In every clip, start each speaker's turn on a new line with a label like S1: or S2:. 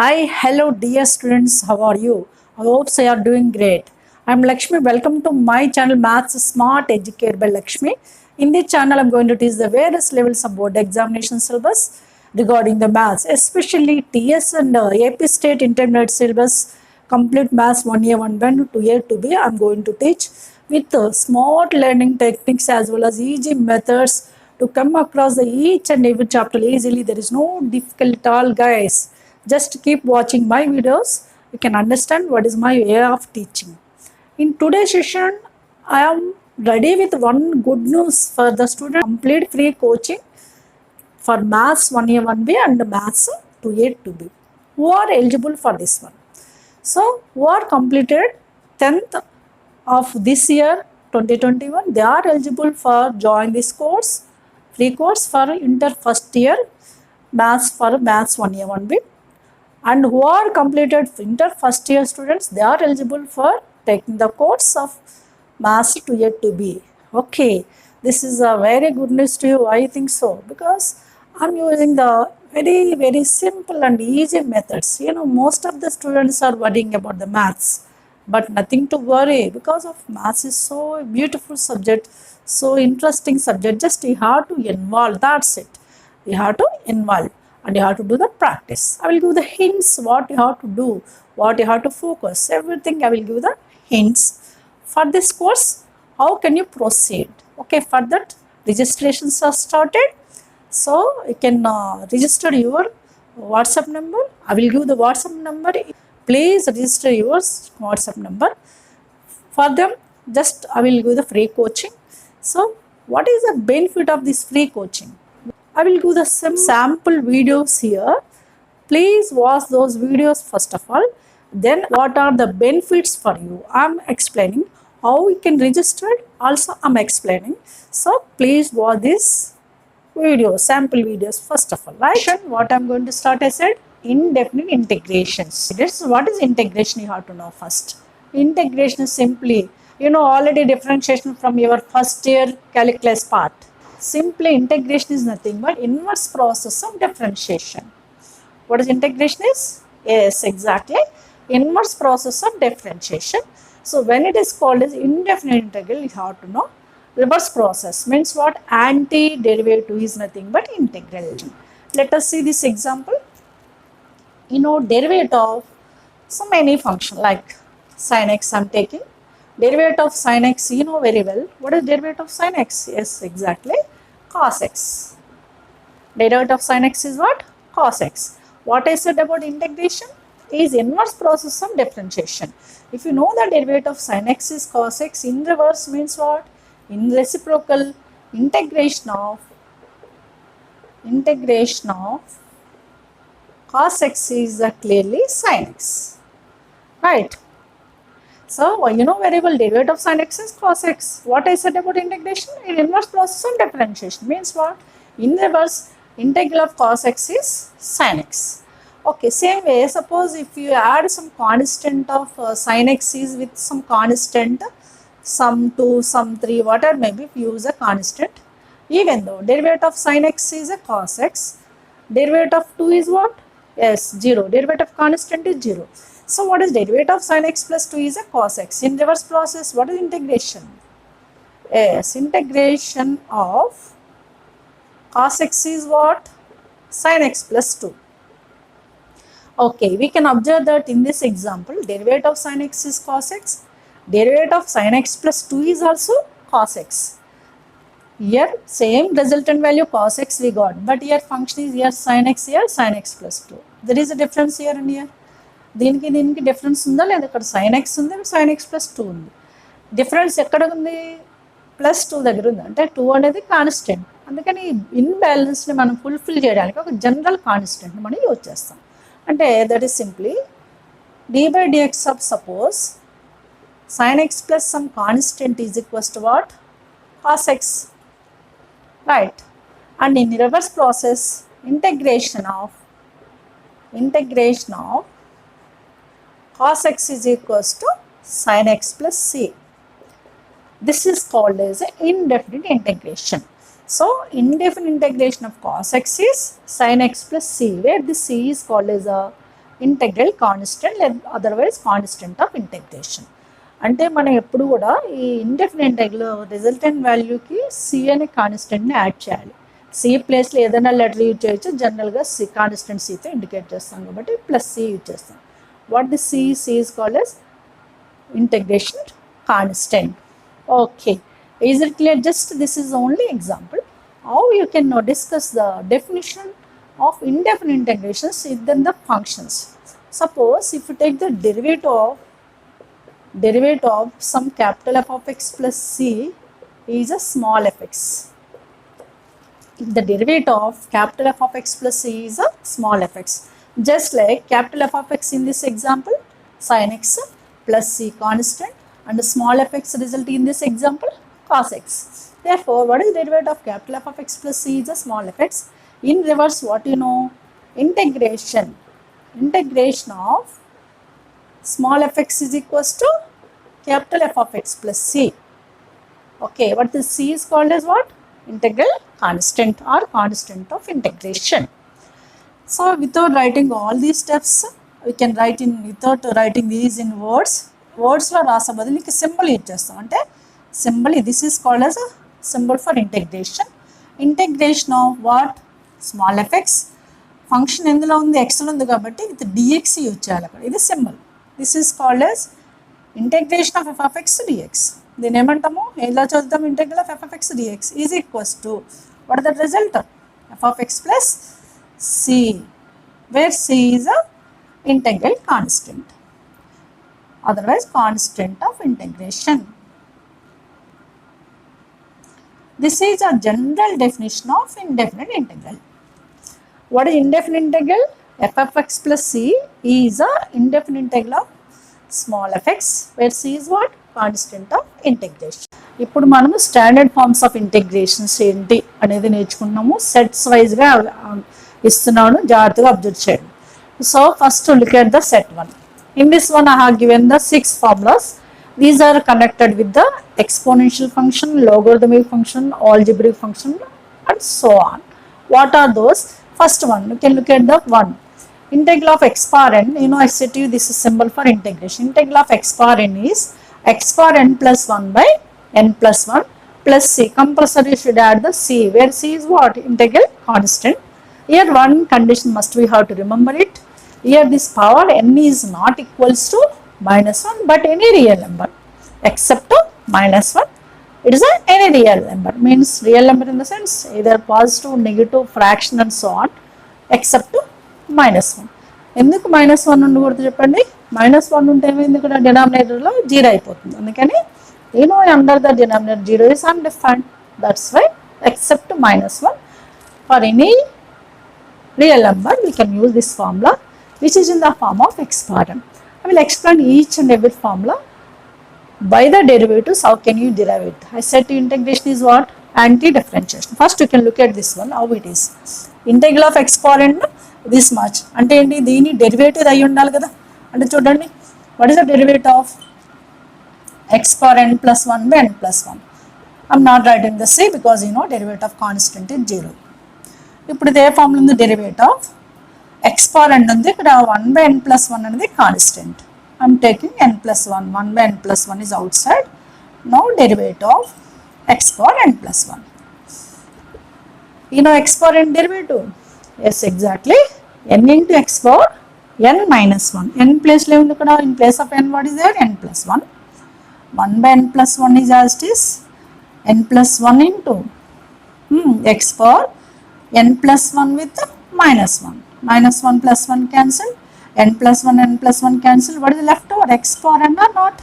S1: Hi, hello, dear students. How are you? I hope you are doing great. I'm Lakshmi. Welcome to my channel Maths Smart Educate by Lakshmi. In this channel, I'm going to teach the various levels of board examination syllabus regarding the maths, especially TS and AP State Intermediate syllabus, complete maths 1A, 1B, 2A, 2B. I'm going to teach with smart learning techniques as well as easy methods to come across the each and every chapter easily. There is no difficult at all, guys. Just keep watching my videos. You can understand what is my way of teaching. In today's session, I am ready with one good news for the student. Complete free coaching for Maths 1A, 1B and Maths 2A, 2B. Who are eligible for this one? So, who are completed 10th of this year 2021, they are eligible for join this course, free course for inter first year Maths for Maths 1A, 1B. And who are completed inter first year students, they are eligible for taking the course of Maths 2A, 2B. Okay, this is a very good news to you. I think so, because I'm using the very simple and easy methods. Most of the students are worrying about the maths, but nothing to worry, because of maths is so beautiful subject, so interesting subject. Just you have to involve, that's it. You have to involve and you have to do the practice. I will give the hints what you have to do, what you have to focus, everything I will give the hints. For this course, how can you proceed? Okay, for that registrations are started. So you can register your WhatsApp number. I will give the WhatsApp number. Please register your WhatsApp number. For them, just I will give the free coaching. So what is the benefit of this free coaching? I will give the some sample videos here. Please watch those videos first of all. Then what are the benefits for you? I'm explaining how you can register. Also I'm explaining. So please watch this video, sample videos first of all. Right? What I'm going to start, I said, indefinite integrations. This is what is integration, you have to know first. Integration is simply, already differentiation from your first year calculus part. Simply integration is nothing but inverse process of differentiation. What is integration is? Yes, exactly. Inverse process of differentiation. So when it is called as indefinite integral, you have to know reverse process means what? Anti-derivative is nothing but integral. Let us see this example. Derivative of so many function like sin x I'm taking. Derivative of sin x, you know very well. What is derivative of sin x? Yes, exactly. Cos x. Derivative of sin x is what? Cos x. What I said about integration is inverse process of differentiation. If you know the derivative of sin x is cos x, in reverse means what? In reciprocal, integration of cos x is clearly sin x. Right? So, you know very well derivative of sin x is cos x. What I said about integration? In inverse process of differentiation means what? In reverse, integral of cos x is sin x. Okay, same way, suppose if you add some constant of sin x is with some constant, some 2, some 3, whatever maybe, if you use a constant, even though derivative of sin x is a cos x, derivative of 2 is what? Yes, 0. Derivative of constant is 0. So what is derivative of sin x plus 2 is a cos x. In reverse process, what is integration? Yes, integration of cos x is what? Sin x plus 2. Okay, we can observe that in this example, derivative of sin x is cos x. Derivative of sin x plus 2 is also cos x. Here, same resultant value cos x we got. But here function is here sin x plus 2. There is a difference here and here. దీనికి difference ఉందా లేదా? ఇక్కడ sin x ఉంది, sin x plus 2 ఉంది. Difference ఎక్కడ ఉంది? Plus 2 దగ్గర ఉంది. అంటే 2 అనేది కాన్స్టెంట్. అందుకని ఇన్బ్యాలెన్స్ని మనం ఫుల్ఫిల్ చేయడానికి ఒక జనరల్ కాన్స్టెంట్ని మనం యూజ్ చేస్తాం. అంటే that is simply d by dx of suppose sin x plus some constant is equals to what? Cos x. Right? And in reverse process, integration of cos x is equals to sin x plus c. This is called as an indefinite integration. So, indefinite integration of cos x is sin x plus c, where this c is called as a integral constant, otherwise constant of integration. అంటే మనం ఎప్పుడు కూడా ఈ indefinite integral resultant వాల్యూకి C అనే కాన్స్టెంట్ని add చేయాలి. C ప్లేస్లో ఏదైనా letter use చేయొచ్చు, జనరల్గా సి కాన్స్టెంట్ సితో ఇండికేట్ చేస్తాం కాబట్టి ప్లస్ సి యూజ్ చేస్తాం. What the C is called as integration constant. Okay, is it clear? Just this is only example. How you can now discuss the definition of indefinite integrations then the functions. Suppose if you take the derivative of some capital F of x plus c is a small fx. The derivative of capital F of x plus c is a small fx. Just like capital F of x in this example, sin x plus c constant, and small fx result in this example, cos x. Therefore, what is the derivative of capital F of x plus c is a small fx. In reverse, what you know? Integration of small fx is equals to capital F of x plus c. Okay, what this c is called as what? Integral constant or constant of integration. So without writing all these steps, we can write in, without writing these in words లో రాసే బదులు నీకు symbol use చేస్తాం. అంటే symbol, this is called as a symbol for integration of what? Small effects. Function ఎందులో ఉంది? ఎక్స్లో ఉంది కాబట్టి విత్ డిఎక్స్ యూజ్ చేయాలి అక్కడ. ఇది symbol. This is called as integration of f of x dx. దీన్ని ఏమంటాము? ఎలా చదువుతాము? Integral of f of x dx is equals to what the result? F of x plus C, where C is a integral constant, otherwise constant of integration. This is a general definition of indefinite integral. What is indefinite integral? F of x plus c is a indefinite integral of small f x, where c is what? Constant of integration. ఇప్పుడు మనము standard forms of integrations ఏంటి అనేది నేర్చుకున్నాము. Sets వైజ్గా ఇస్తున్నాను, జాగ్రత్తగా observe చేయండి. So first to look at the set 1. In this one I have given the 6 formulas. These are connected with the exponential function, logarithmic function, algebraic function, and so on. What are those? First one, you can look at the 1. Integral of x power n. You know, I said to you this is symbol for integration. Integral of x power n is x power n plus 1 by n plus 1 plus c. Compulsory should add the c, where c is what? Integral constant. Here one condition must we have to remember it. Here this power n is not equals to minus 1 but any real number except minus 1. It is any real number, means real number in the sense either positive, negative, fraction and so on, except minus 1. ఎందుకు minus 1 ఉండకూడదు చెప్పండి? Minus 1 ఉంటే ఏమైంది? ఇక్కడ డినామినేటర్లో 0 అయిపోతుంది. అందుకని under the denominator 0 is undefined. That's why except minus 1 for any real number we can use this formula, which is in the form of x power n. I will explain each and every formula by the derivatives. How can you derive it? I said integration is what? Anti-differentiation. First you can look at this one, how it is. Integral of x power n this much. అంటే ఏంటి? దీని derivative అయ్యి ఉండాలి కదా. అంటే చూడండి, what is the derivative of x power n plus 1 by n plus 1? I'm not writing the c because derivative of constant is 0. ఇప్పుడు ఇదే ఫార్ములా ఉంది, derivative of x power n ఉంది, ఇక్కడ 1 by n plus 1 అనేది constant. I'm taking n plus 1, 1 by n plus 1 is outside. Now derivative of x power n plus 1. X power n derivative? Yes, exactly. n into x power n minus 1. n place లో ఉంది ఇక్కడ, in place of n what is there? n plus 1. 1 by n plus 1 is as it is n plus 1 into x power n plus 1 with minus 1. Minus 1 plus 1 cancel, n plus 1 cancel. What is left over? X power n or not?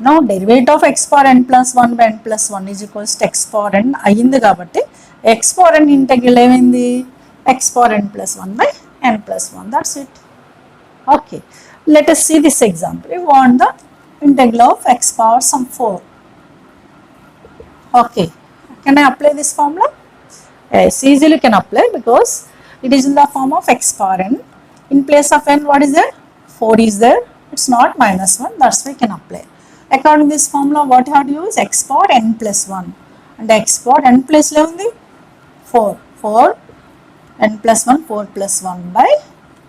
S1: Now derivative of x power n plus 1 by n plus 1 is equals to x power n అయ్యింది కాబట్టి x power n integral ఏమైంది? x power n plus 1 by n plus 1. That's it. Okay, let us see this example. We want the integral of x power some 4. Okay, can I apply this formula? Yes, easily can apply because it is in the form of x power n. In place of n what is there? 4 is there. It's not minus 1. That's why we can apply. According to this formula, what you have to use? X power n plus 1. And x power n plus 11 4. 4 n plus 1, 4 plus 1 by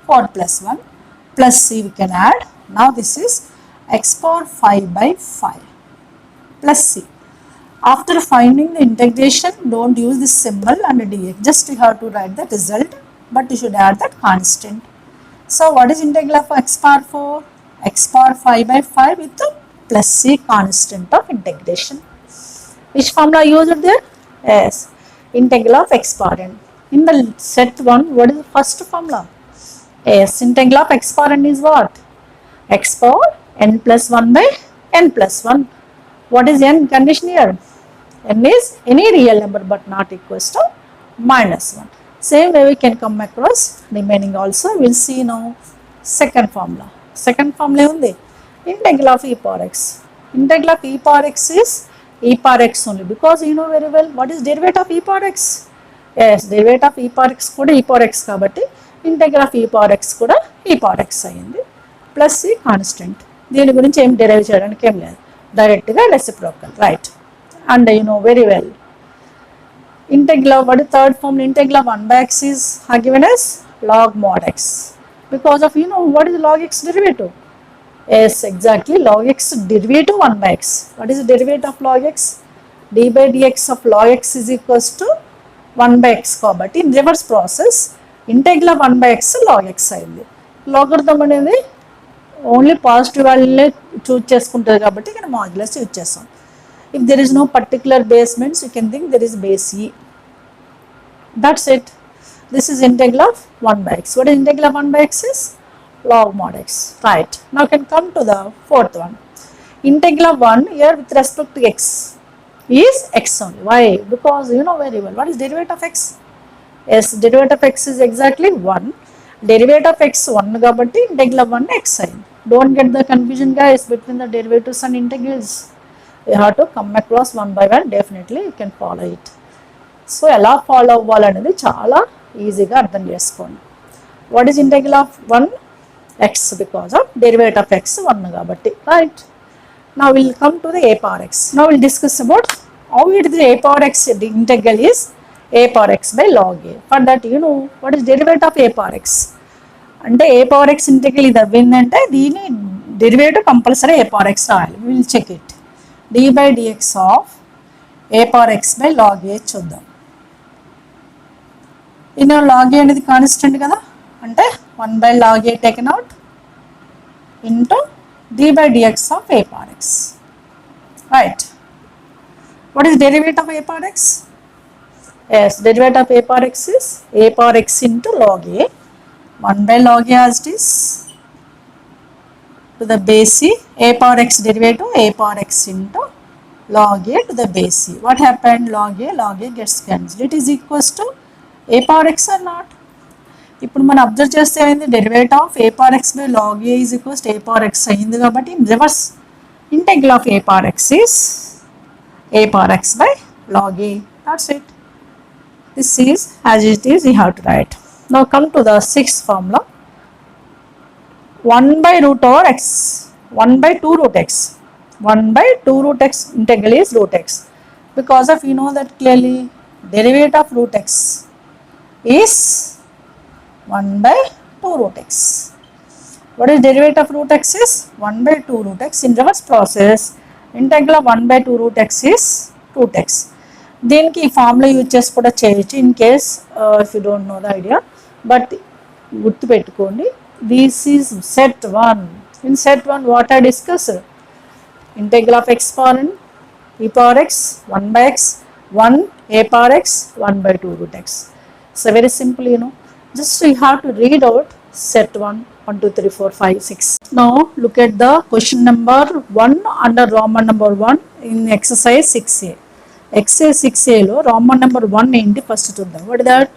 S1: 4 plus 1 plus c we can add. Now this is x power 5 by 5 plus c. After finding the integration, don't use this symbol and dx. Just you have to write the result, but you should add that constant. So what is integral of x power 4? X power 5 by 5 with the plus c constant of integration. Which formula used there? Yes, integral of x power n. In the set 1, what is the first formula? Yes, integral of x power n is what? X power n plus 1 by n plus 1. What is n condition here? N is any real number but not equals to minus 1. Same way we can come across remaining also. We will see now second formula. Second formula undi integral of e power x. Integral of e power x is e power x only, because you know very well what is derivative of e power x. Yes, derivative of e power x kuda e power x kabatti integral of e power x kuda e power x ayindi. Plus c constant. దీని గురించి ఏం derive చేయడానికి ఏం లేదు, డైరెక్ట్గా reciprocal, right. And you know very well integral of what is third form, integral of 1 by x is given as log mod x, because of you know what is log x derivative. Yes, exactly, log x derivative 1 by x. What is the derivative of log x? D by dx of log x is equals to 1 by x కాబట్టి in reverse process integral of 1 by x log x అయింది. Logarithm అనేది only positive వాల్యూలే choose చేసుకుంటుంది కాబట్టి ఇక్కడ modulus use చేస్తాం. If there is no particular basements, you can think there is base e. That's it. This is integral of 1 by x. What is integral of 1 by x is? Log mod x. Right. Now can come to the fourth one. Integral of 1 here with respect to x is x only. Why? Because you know very well what is derivative of x. Yes, derivative of x is exactly 1. Derivative of x 1 kabatti integral of 1 x sin. Don't get the confusion guys between the derivatives and integrals. You have to come across one by one. Definitely you can follow it. So ఎలా follow అవ్వాలనేది చాలా ఈజీగా అర్థం చేసుకోండి. What is integral of 1 x, because of derivative of x 1 కాబట్టి, right. Now we'll come to the a power x. Now we'll discuss about how it is a power x. The integral is a power x by log a. For that you know what is derivative of a power x. అంటే a power x integral ఇది అవ్విందంటే దీని derivative compulsory a power x రాయాలి. We will check it. d by dx of a power x by log a చూద్దాం. ఇందులో log a అనేది constant కదా, అంటే 1 by log a taken out into d by dx of a power x, right. What is derivative of a power x? Yes, derivative of a power x is a power x into log a, 1 by log a as it is to the base c, a power x derivative a power x into log a to the base c. What happened? Log a gets cancelled. It is equals to a power x or not? ఇప్పుడు మనం observe చేస్తే అయింది derivative of a power x by log a is equals to a power x అయింది కాబట్టి in reverse integral of a power x is a power x by log a. That's it. This is as it is, you have to write. Now come to the sixth formula. 1 by root over x, 1 by 2 root x, 1 by 2 root x integral is root x, because of you know that clearly derivative of root x is 1 by 2 root x. What is derivative of root x is 1 by 2 root x. In reverse process integral of 1 by 2 root x is root x. దీనికి ఈ formula use చేసి కూడా చేయొచ్చు in case if you don't know the idea, but గుర్తుపెట్టుకోండి. This is set 1. In set 1 what I discussed? Integral of x power n, e power x, 1 by x, 1 a power x, 1 by 2 root x. So very simple, you know. Just you have to read out set 1, 1, 2, 3, 4, 5, 6. Now look at the question number 1 under Roman number 1 in exercise 6a. Exercise 6a lo Roman number 1 ఏంటి first చూద్దాం. What is that?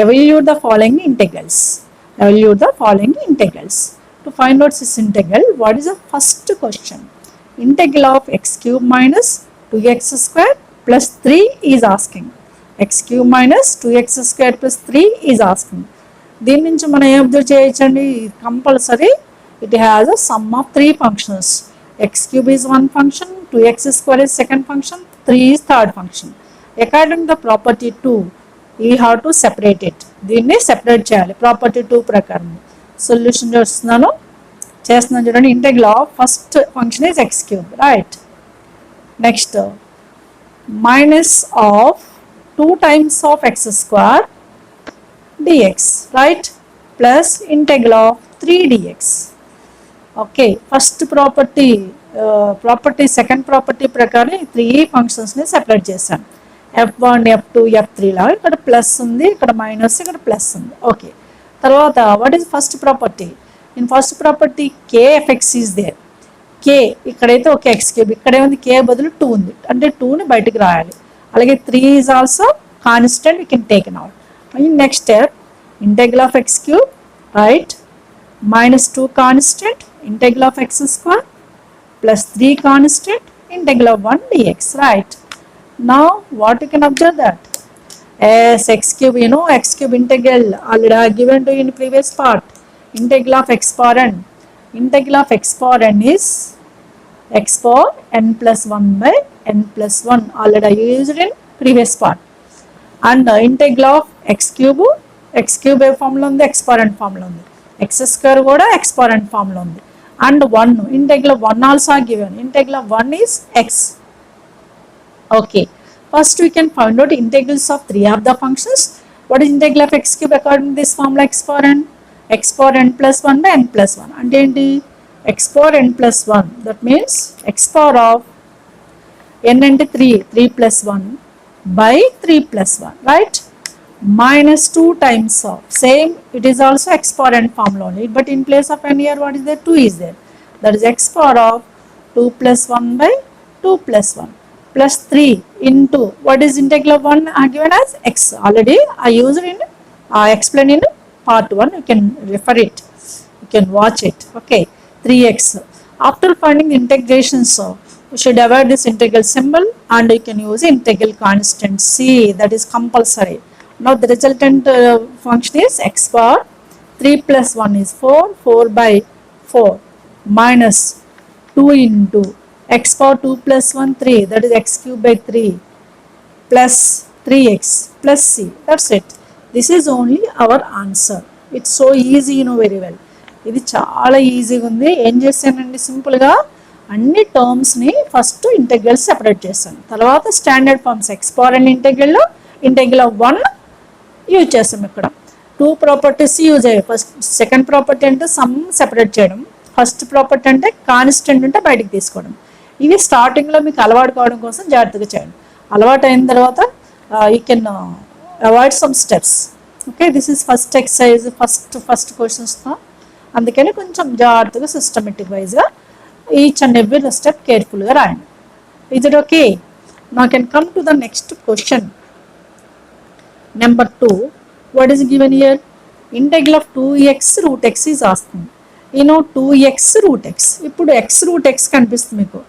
S1: Evaluate the following integrals. Evaluate the following integrals. To find out this integral, what is the first question? Integral of x cube minus 2x square plus 3 is asking. X cube minus 2x square plus 3 is asking. దీని నుంచి మనం ఏం observe చేయొచ్చండి, compulsory it has a some of 3 functions. X cube is one function, 2x square is second function, 3 is third function. According to the property 2, you have to separate it. దీన్ని separate చేయాలి property 2 ప్రకారం. Solution చేస్తున్నాను చూడండి. Integral of first function is X cube, right. Next minus of 2 times of x square dx, right, plus integral of 3 dx. Okay, first property second property ప్రకారం 3 ఫంక్షన్స్ని separate చేశాను. f1 f2 f3 లాగా ఇక్కడ plus ఉంది, ఇక్కడ minus, ఇక్కడ plus ఉంది. Okay, తర్వాత what is first property? In first property kfx is there. కే ఇక్కడైతే ఒక ఎక్స్ క్యూబ్, ఇక్కడే ఉంది కే బదులు 2 ఉంది, అంటే 2ని బయటకు రాయాలి. అలాగే 3 is also constant, we can take it out. Next step integral of X cube, right, minus 2 constant integral of x square plus 3 constant integral of 1 dx, right. Now what you can observe that as x cube, you know x cube integral already I given to you in previous part. Integral of x power n, integral of x power n is x power n plus 1 by n plus 1, already I used in previous part. And integral of x cube A formula ఉంది, x power n formula ఉంది. x square కూడా x power n formula ఉంది. And 1 integral 1 also given. Integral 1 is x. Okay, first we can find out integrals of 3 of the functions. What is integral of x cube according to this formula x power n plus 1 by n plus 1 అంటే ఏంటి, x power n plus 1, that means x power of n అంటే 3 plus 1 by 3 plus 1, right, minus 2 times of same, it is also x power n formula only, but in place of n here what is there, 2 is there, that is x power of 2 plus 1 by 2 plus 1 plus 3 into what is integral of 1 given as x. Already I used in explained in part 1, you can refer it, you can watch it. Okay, 3x. After finding the integration, so you should avoid this integral symbol and you can use integral constant c, that is compulsory. Now the resultant function is x power 3 plus 1 is 4 by 4 minus 2 into x power 2 plus 1 3, that is x cube by 3 plus 3x plus c, that's it. This is only our answer. It's so easy, you know very well. ఇది చాలా ఈజీగా ఉంది. ఏం చేశానండి, సింపుల్గా అన్ని టర్మ్స్ని first integral separate చేశాను, తర్వాత standard forms x power n ఇంటెగ్రల్లో ఇంటెగ్రల్ ఆఫ్ 1 యూజ్ చేస్తాం. ఇక్కడ 2 ప్రాపర్టీస్ యూజ్ అయ్యాయి. ఫస్ట్ సెకండ్ ప్రాపర్టీ అంటే సమ్ సెపరేట్ చేయడం, ఫస్ట్ ప్రాపర్టీ అంటే కాన్స్టెంట్ ఉంటే బయటికి తీసుకోవడం. ఇవి స్టార్టింగ్లో మీకు అలవాటు కావడం కోసం జాగ్రత్తగా చేయండి. అలవాటు అయిన తర్వాత you can avoid some steps. Okay, this is first exercise, first క్వశ్చన్స్తో, అందుకని కొంచెం జాగ్రత్తగా సిస్టమేటిక్ వైజ్గా ఈచ్ అండ్ ఎవ్రీ స్టెప్ కేర్ఫుల్గా రాయండి. Is it okay? Now can come to the next question. Number 2, what is given here? Integral of 2x root x is asking. You know 2x root x. ఇప్పుడు x root x కనిపిస్తుంది మీకు.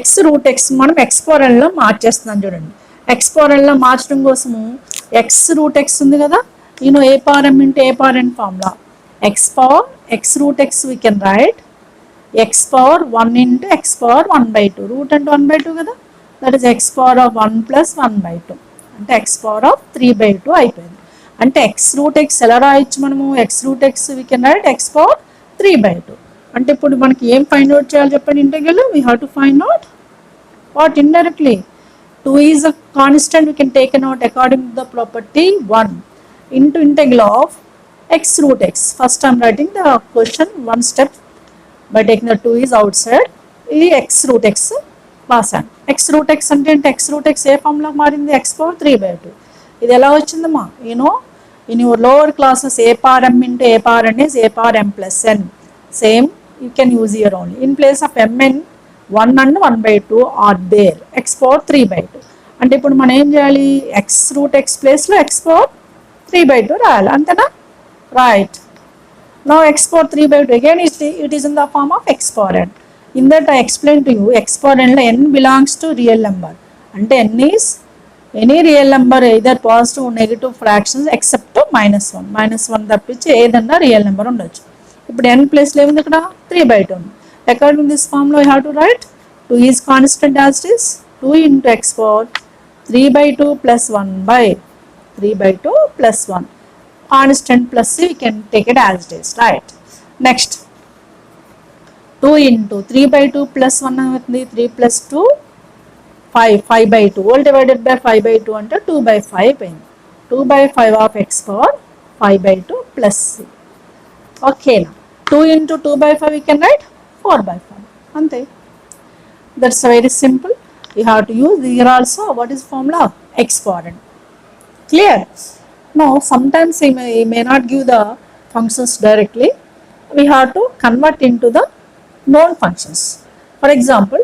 S1: x root x మనం x power n లో మార్చేస్తున్నాం చూడండి. x power n లో మార్చడం కోసము x root x ఉంది కదా, you know a power m into a power n formula. x power x root x we can write x power 1 into x power 1 by 2. Root అంటే 1 by 2 కదా, that is x power of 1 plus 1 by 2. అంటే x power of 3 by 2 అయిపోయింది. అంటే x route x ఎలా రాయొచ్చు మనము, x route x we can write x power 3 by 2. అంటే ఇప్పుడు మనకి ఏం ఫైండ్ అవుట్ చేయాలి చెప్పండి, integral we have to find out what indirectly 2 is a constant, we can take out according to the property 1 into integral of x route x. First I'm writing the question one step by taking the 2 is outside. ఇది x route x రాశాను. x route x అంటే x route x ఏ formula మారింది, x power 3 by 2. ఇది ఎలా వచ్చిందమ్మా, you know in your lower classes a power m into a power n is a power m plus n. Same you can use here only. In place of mn 1 and 1 by 2 are there, x power 3 by 2. అంటే ఇప్పుడు మనం ఏం చేయాలి, x route x ప్లేస్లో x power 3 by 2 రాయాలి, అంతేనా, right. Now x power 3 by 2 again it is in the form of x power n. In that I explained to you x power n లో n belongs to real number, అంటే n is any real number either positive or negative fractions except -1. -1 తప్పించి ఏదన్నా real number ఉండొచ్చు. ఇప్పుడు n ప్లేస్లో ఏముంది, ఇక్కడ 3 by 2 ఉంది. According this formula you have to right 2 is constant as it is 2 into x power 3 by 2 plus 1 by 3 by 2 plus 1. Constant plus c, we can take it as it is, right. Next 2 into 3 by 2 plus 1 అవుతుంది, 3 plus 2 5, 5 by 2 all divided by 5 by 2 అంటే 2 by 5 అయింది. 2 by 5 of x power 5 by 2 plus c. Okay, now 2 into 2 by 5 we can write 4 by 5 ante. That's very simple. You have to use here also what is formula x power n. Clear? Now sometimes he may not give the functions directly. We have to convert into the known functions. For example,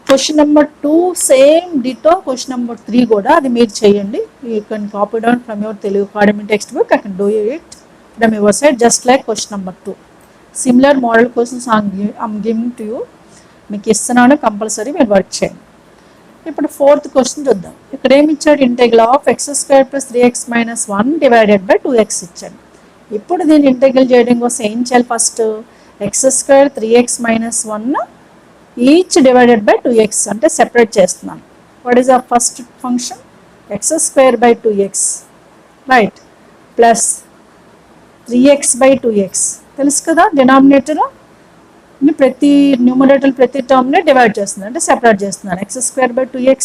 S1: question number 2 same ditto question number 3 కూడా అది మీరు చేయండి. You can copy down from your Telugu Academy textbook. I can do it from your side just like question number 2. Similar model questions I'm giving to you. మీకు ఇస్తున్నాను, compulsory మీరు work చేయండి. ఇప్పుడు 4th question చూద్దాం. ఇక్కడ ఏమి ఇచ్చాడు, integral of x² + 3x - 1 divided by 2x ఇచ్చాడు. ఇప్పుడు దీన్ని ఇంటెగ్రల్ చేయడం కోసం ఏం చేయాలి, first x² 3x - 1 each divided by 2x అంటే సెపరేట్ చేస్తున్నాను. What is our first function, x² / 2x right plus 3x / 2x తెలుసు కదా. డినామినేటర్ ప్రతి న్యూమరేటర్ ప్రతి టర్మ్ని డివైడ్ చేస్తుంది అంటే సెపరేట్ చేస్తున్నాను. x² / 2x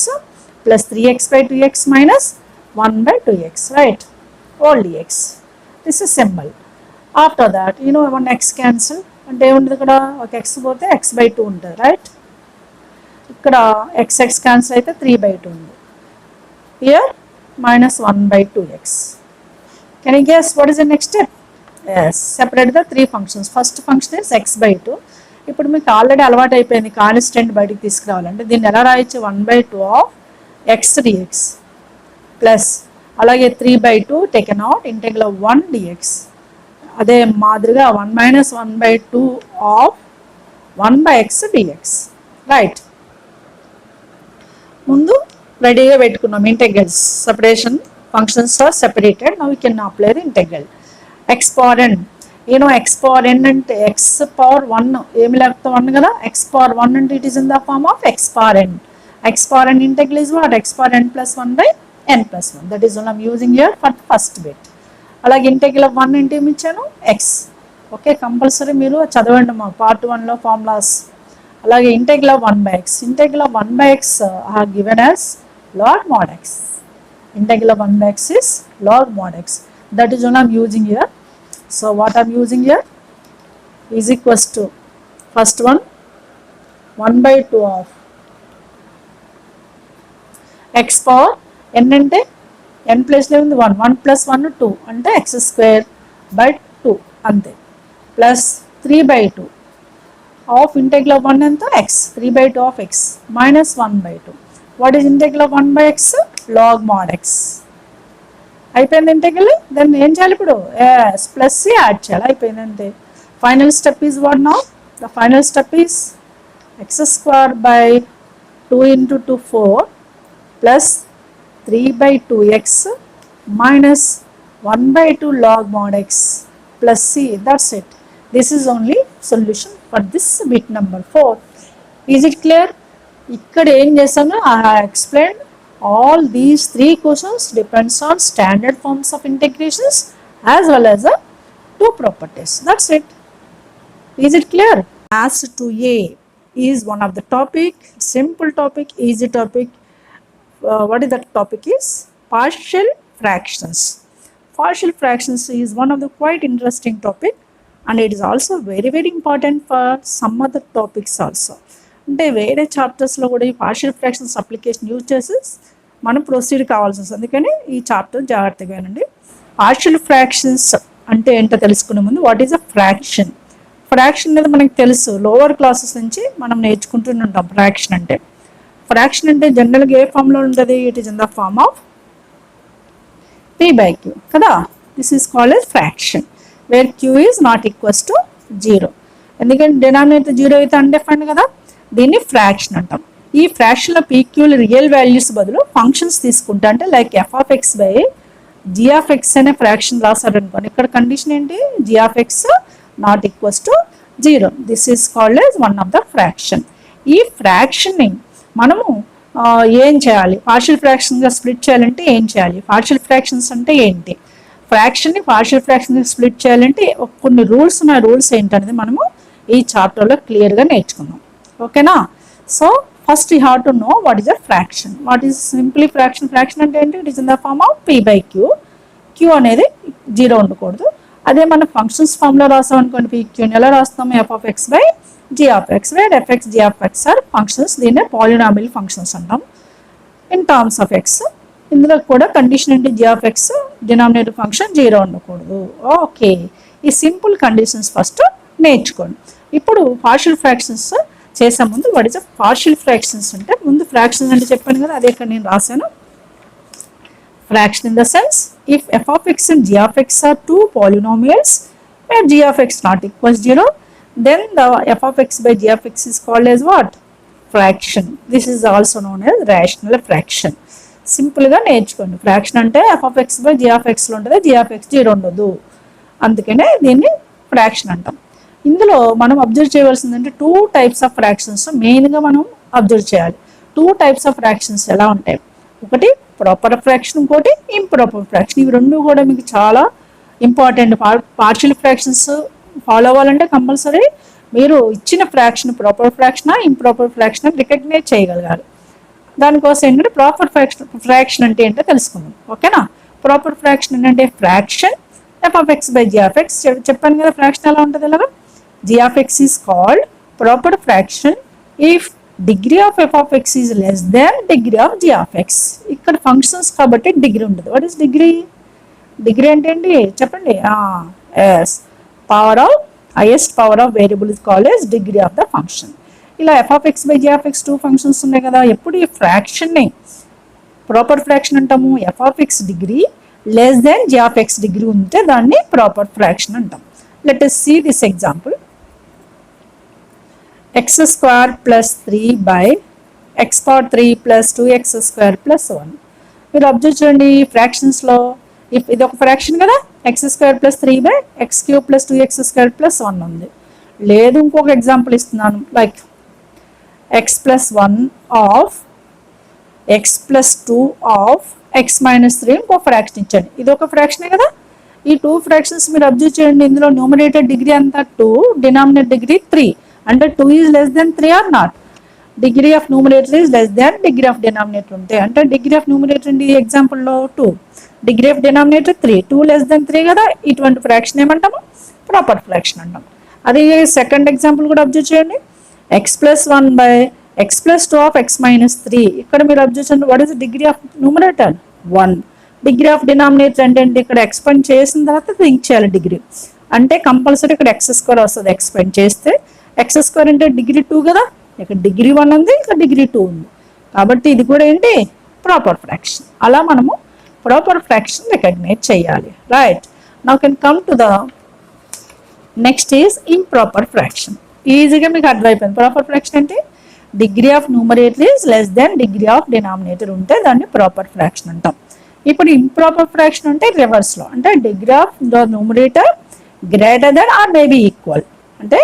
S1: plus 3x / 2x minus 1 / 2x right whole dx. This is symbol. After that one x cancel అంటే ఏముంటుంది, ఇక్కడ ఒక x పోతే x/2 ఉంటుంది రైట్. ఇక్కడ x క్యాన్సిల్ అయితే 3/2 ఉంది. Here minus 1/2x. Can you guess what is the next step? Yes, separate the 3 functions. First function is x/2. ఇప్పుడు మీకు ఆల్రెడీ అలవాటు అయిపోయింది కాన్స్టెంట్ బయటికి తీసుకురావాలంటే దీన్ని ఎలా రాయొచ్చు, 1/2 ఆఫ్ x dx ప్లస్ అలాగే 3/2 taken out integral of 1 dx. అదే మాదిరిగా 1 - 1/2 ఆఫ్ 1/x dx రైట్. ముందు రెడీగా పెట్టుకున్నాం integrals. Separation functions are separated. Now we can apply the integral. x power n x power n అంటే x power 1 ఏమి లేకపోతే 1 కదా. x power 1 అంటే it is in the form of x power n. x power n integral is what, x power n + 1/n + 1. That is only I'm using here for first bit. అలాగే integral of 1 అంటే ఏమి ఇచ్చాను, x. Okay, compulsory మీరు చదవండి మా part 1లో formulas. అలాగే integral of 1/x. Integral of 1/x are given as log mod x. Integral of 1/x is log mod x. That is only I am using here. So what I am using here is equals to first one 1/2 of x power n అంటే n place లో ఉంది 1, 1 + 1 2 అంటే x² / 2 అంతే plus 3/2 of integral of 1 ఎంత x, 3/2 of x minus 1/2. What is integral of 1/x, log mod x. అయిపోయింది integral. దాన్ని ఏం చేయాలి ఇప్పుడు, ప్లస్ సి యాడ్ చేయాలి, అయిపోయింది అంతే. Final step is what now, the final step is x² / 2 × 2 4 plus 3/2x minus 1/2 log mod x plus c. That's it. This is only solution for this bit number 4. Is it clear? ఇక్కడ ఏం చేశాను, I have explained all these 3 questions depends on standard forms of integrations as well as the 2 properties. That's it. Is it clear? As to A is one of the topic, simple topic, easy topic. What is that topic is partial fractions. Partial fractions is one of the quite interesting topic and it is also very very important for some other topics also. అంటే వేరే చాప్టర్స్లో కూడా ఈ partial fractions application use చేసి మనం proceed కావాల్సి వస్తుంది. అందుకని ఈ చాప్టర్ జాగ్రత్తగా వినండి. పార్షియల్ ఫ్రాక్షన్స్ అంటే ఏంటో తెలుసుకునే ముందు what is a fraction. Fraction అనేది మనకు తెలుసు, లోవర్ క్లాసెస్ నుంచి మనం నేర్చుకుంటూనే ఉంటాం. ఫ్రాక్షన్ అంటే జనరల్గా ఏ ఫామ్లో ఉంటుంది, it is in the form of p/q కదా. This is called as fraction where q is not equals to 0. ఎందుకంటే డినామినేటర్ 0 అయితే అన్డిఫైన్డ్ కదా, దీన్ని ఫ్రాక్షన్ అంటాం. ఈ ఫ్రాక్షన్లో పీక్యూలు రియల్ వాల్యూస్ బదులు ఫంక్షన్స్ తీసుకుంటా అంటే లైక్ f(x/g(x) అనే ఫ్రాక్షన్ రాశారు అనుకోండి. ఇక్కడ కండిషన్ ఏంటి, g(x) not equals to 0. This is called as one of the fraction. ఈ ఫ్రాక్షన్ని మనము ఏం చేయాలి, పార్షియల్ ఫ్రాక్షన్గా స్ప్లిట్ చేయాలంటే ఏం చేయాలి, పార్షియల్ ఫ్రాక్షన్స్ అంటే ఏంటి, ఫ్రాక్షన్ని పార్షియల్ ఫ్రాక్షన్ స్ప్లిట్ చేయాలంటే కొన్ని రూల్స్ ఉన్నాయి. రూల్స్ ఏంటనేది మనము ఈ చాప్టర్లో క్లియర్గా నేర్చుకుందాం. ఓకేనా? So first you have to know what is a fraction. What is simply fraction. Fraction అంటే ఏంటి? It is in the form of p/q. q అనేది 0 ఉండకూడదు. అదే మనం ఫంక్షన్స్ ఫామ్లో రాస్తాం అనుకోండి, pqని ఎలా రాస్తాము? f(x/g)(x), where fx, g(x) are functions. దీన్నే పాలినామియల్ ఫంక్షన్స్ అంటాం ఇన్ టర్మ్స్ ఆఫ్ x. ఇందులో కూడా కండిషన్ ఏంటి? g(x) డినామినేటర్ ఫంక్షన్ 0 ఉండకూడదు. ఓకే, ఈ సింపుల్ కండిషన్స్ ఫస్ట్ నేర్చుకోండి. ఇప్పుడు పార్షియల్ ఫ్రాక్షన్స్ చేసే ముందు వాట్ ఈస్ పార్షియల్ ఫ్రాక్షన్స్ అంటే, ముందు ఫ్రాక్షన్స్ అంటే చెప్పాను కదా, అదే ఇక్కడ నేను రాశాను. Fraction in the sense if f(x) and g(x) are two polynomials where g(x) not equals 0, then the f(x/g(x) is called as what? Fraction. This is also known as rational fraction. సింపుల్గా నేర్చుకోండి. Fraction అంటే f(x/g(x) లో ఉంటుంది, g(x) 0 ఉండదు, అందుకనే దీన్ని fraction అంటాం. ఇందులో మనం అబ్జర్వ్ చేయవలసిందంటే 2 types ఆఫ్ ఫ్రాక్షన్స్ మెయిన్గా మనం అబ్జర్వ్ చేయాలి. 2 types ఆఫ్ ఫ్రాక్షన్స్ ఎలా ఉంటాయి? ఒకటి ప్రాపర్ ఫ్రాక్షన్, ఇంకోటి ఇంప్రాపర్ ఫ్రాక్షన్. ఇవి రెండు కూడా మీకు చాలా ఇంపార్టెంట్. పార్షియల్ ఫ్రాక్షన్స్ ఫాలో అవ్వాలంటే కంపల్సరీ మీరు ఇచ్చిన ఫ్రాక్షన్ ప్రాపర్ ఫ్రాక్షనా ఇంప్రాపర్ ఫ్రాక్షన్ రికగ్నైజ్ చేయగలగాలి. దానికోసం ఏంటంటే ప్రాపర్ ఫ్రాక్షన్ అంటే ఏంటో తెలుసుకుందాం. ఓకేనా? ప్రాపర్ ఫ్రాక్షన్ ఏంటంటే ఫ్రాక్షన్ f(x/g)(x). చెప్పాను కదా ఫ్రాక్షన్ ఎలా ఉంటుంది. ఇలాగా g(x) is called proper fraction if degree of f(x) is less than degree of g(x). ఇక్కడ ఫంక్షన్స్ కాబట్టి డిగ్రీ ఉండదు. What is degree? డిగ్రీ అంటే ఏంటి చెప్పండి? Yes, power of highest power of variable is called as degree of the function. ఇలా f(x/g)(x) 2 functions ఉన్నాయి కదా. ఎప్పుడు ఈ ఫ్రాక్షన్ని ప్రాపర్ ఫ్రాక్షన్ అంటాము? f(x) degree less than g(x) degree ఉంటే దాన్ని ప్రాపర్ ఫ్రాక్షన్ అంటాం. Let us see this example. x² plus 3 by x power 3 plus 2x² plus 1. మీరు అబ్జర్వ్ చేయండి ఫ్రాక్షన్స్లో, ఇది ఒక ఫ్రాక్షన్ కదా, x² plus 3 by x³ plus 2x² plus 1 ఉంది. లేదు ఇంకొక ఎగ్జాంపుల్ ఇస్తున్నాను, like x plus 1 of x plus 2 of x minus 3 ఇంకో ఫ్రాక్షన్ ఇచ్చాను. ఇది ఒక ఫ్రాక్షనే కదా. ఈ 2 ఫ్రాక్షన్స్ మీరు అబ్జర్వ్ చేయండి. ఇందులో న్యూమరేటర్ డిగ్రీ అంతా 2, డినామినేటర్ డిగ్రీ 3. అంటే 2 is less than 3 or not? Degree of numerator is less than degree of denominator ఉంటే, అంటే డిగ్రీ ఆఫ్ న్యూమరేటర్ అండి ఎగ్జాంపుల్లో 2, degree of denominator 3, 2 less than 3 కదా. ఇటువంటి ఫ్రాక్షన్ ఏమంటాము? ప్రాపర్ ఫ్రాక్షన్ అంటాం. అదే సెకండ్ ఎగ్జాంపుల్ కూడా అబ్జర్వ్ చేయండి. x plus 1 by x plus 2 of x minus 3. ఇక్కడ మీరు అబ్జర్వ్ చేయండి. What is degree of numerator? 1. Degree of denominator అంటే ఇక్కడ ఎక్స్పెండ్ చేసిన తర్వాత థింక్ చేయాలి డిగ్రీ. అంటే కంపల్సరీ ఇక్కడ x² వస్తుంది ఎక్స్పెండ్ చేస్తే. x² అంటే డిగ్రీ 2 కదా, ఇక్కడ డిగ్రీ 1 ఉంది, ఇక్కడ డిగ్రీ 2 ఉంది. కాబట్టి ఇది కూడా ఏంటి? Proper fraction. అలా మనము ప్రాపర్ ఫ్రాక్షన్ రికగ్నైజ్ చేయాలి. Right, now can come to the next is improper fraction. ఈజీగా మీకు అర్థమైపోయింది. ప్రాపర్ ఫ్రాక్షన్ అంటే degree of numerator is less than degree of denominator ఉంటే దాన్ని ప్రాపర్ ఫ్రాక్షన్ అంటాం. ఇప్పుడు ఇంప్రాపర్ ఫ్రాక్షన్ అంటే రివర్స్లో, అంటే degree of the numerator greater than or maybe equal. అంటే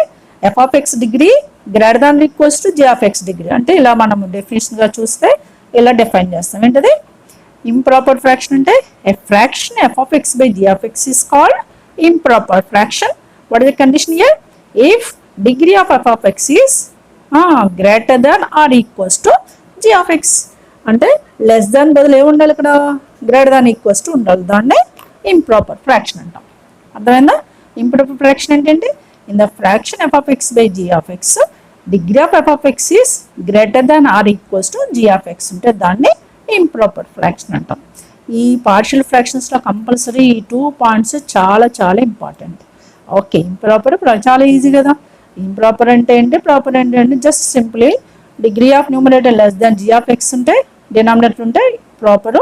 S1: f(x) degree greater than equals to g(x) degree. అంటే ఇలా మనం డెఫినేషన్గా చూస్తే ఇలా డిఫైన్ చేస్తాం. ఏంటది ఇంప్రాపర్ ఫ్రాక్షన్ అంటే a fraction f(x/g)(x) is called improper fraction. What is the condition here? If degree of f(x) is greater than or equals to g(x). అంటే less than బదులు ఏముండాలి? ఇక్కడ గ్రేటర్ దాన్ ఈక్వల్స్ టు ఉండాలి. దాన్నే improper fraction అంటాం. అర్థమైందా? Improper fraction ఏంటంటే in the fraction f(x/g)(x), degree of f(x) is greater than or equals to g(x) ఉంటే దాన్ని ఇంప్రాపర్ ఫ్రాక్షన్ అంటాం. ఈ పార్షియల్ ఫ్రాక్షన్స్లో కంపల్సరీ ఈ 2 పాయింట్స్ చాలా చాలా ఇంపార్టెంట్. ఓకే, ఇంప్రాపర్ చాలా ఈజీ కదా. ఇంప్రాపర్ అంటే ఏంటి, ప్రాపర్ అంటే ఏంటి? Just simply degree of numerator less than g(x) ఉంటే, డినామినేటర్ ఉంటే ప్రాపరు,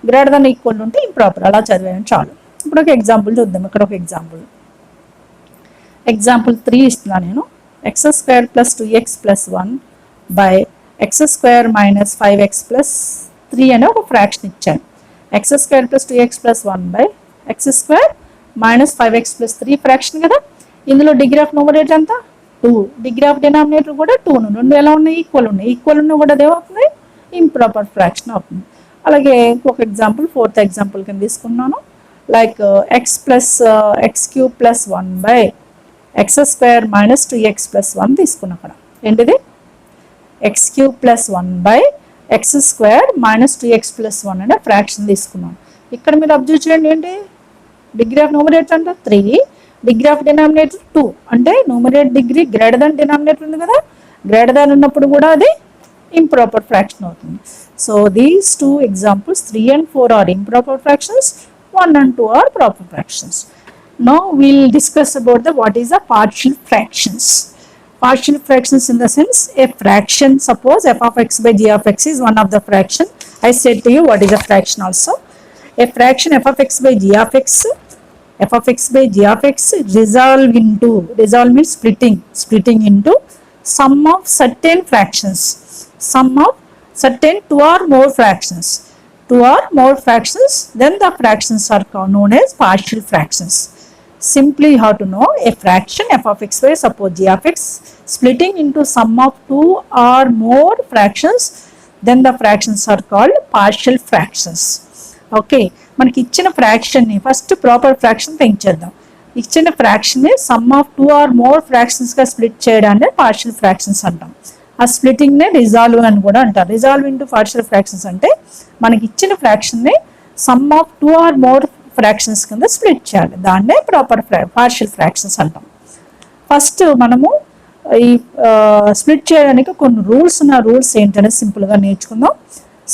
S1: గ్రేటర్ దాన్ ఈక్వల్ ఉంటే ఇంప్రాపర్. అలా చదివాను చాలు. ఇప్పుడు ఒక ఎగ్జాంపుల్ చూద్దాం. ఇక్కడ ఒక ఎగ్జాంపుల్ 3 ఇస్తున్నా నేను. x² plus 2x plus 1 by x² minus 5x plus 3 అనే ఒక ఫ్రాక్షన్ ఇచ్చాను. x² plus 2x plus 1 by x² minus 5x plus 3 fraction కదా. ఇందులో డిగ్రీ ఆఫ్ న్యూమరేటర్ అంతా 2, డిగ్రీ ఆఫ్ డినామినేటర్ కూడా 2. రెండు ఎలా ఉన్నాయి? ఈక్వల్ ఉన్నాయి. ఈక్వల్ ఉన్నా కూడా అదేమవుతుంది? ఇంప్రాపర్ ఫ్రాక్షన్ అవుతుంది. అలాగే ఇంకొక ఎగ్జాంపుల్, 4th ఎగ్జాంపుల్ కింద తీసుకున్నాను. like x plus x cube plus 1 by x square minus 2x plus 1 తీసుకున్నాం అక్కడ ఏంటిది x cube plus 1 by x square minus 2x plus 1 అనే ఫ్రాక్షన్ తీసుకున్నాం. ఇక్కడ మీరు అబ్జర్వ్ చేయండి ఏంటి డిగ్రీ ఆఫ్ న్యూమరేటర్ అంటే 3, డిగ్రీ ఆఫ్ డినామినేటర్ 2, అంటే numerator degree greater than denominator ఉంది కదా, గ్రేటర్ దాన్ ఉన్నప్పుడు కూడా అది ఇంప్రాపర్ ఫ్రాక్షన్ అవుతుంది. So these 2 examples 3 and 4 are improper fractions, 1 and 2 are proper fractions. Now we'll discuss about the what is the partial fractions. Partial fractions in the sense a fraction, suppose f of x by g of x is one of the fraction. I said to you what is a fraction also. A fraction f of x by g of x, f of x by g of x resolve means splitting into sum of certain fractions, sum of certain 2 or more fractions, then the fractions are known as partial fractions. Simply you have to know a fraction f of x by suppose g of x splitting into sum of 2 or more fractions, then the fractions are called partial fractions. Okay, మనకి ఇచ్చిన fraction ని first proper fraction think చేద్దాం. ఇచ్చిన fraction ని some of 2 or more fractions గా split చేయడాన్ని partial fractions అంటాం. ఆ స్ప్లిటింగ్ నే రిజాల్వ్ అని కూడా అంటారు. రిజాల్వ్ ఇంటూ పార్షియల్ ఫ్రాక్షన్స్ అంటే మనకి ఇచ్చిన ఫ్రాక్షన్ ని some of 2 or more fractions కింద స్ప్లిట్ చేయాలి, దాన్నే ప్రాపర్ పార్షియల్ ఫ్రాక్షన్స్ అంటాం. ఫస్ట్ మనము ఈ స్ప్లిట్ చేయడానికి కొన్ని రూల్స్ ఉన్న రూల్స్ ఏంటనే సింపుల్గా నేర్చుకుందాం.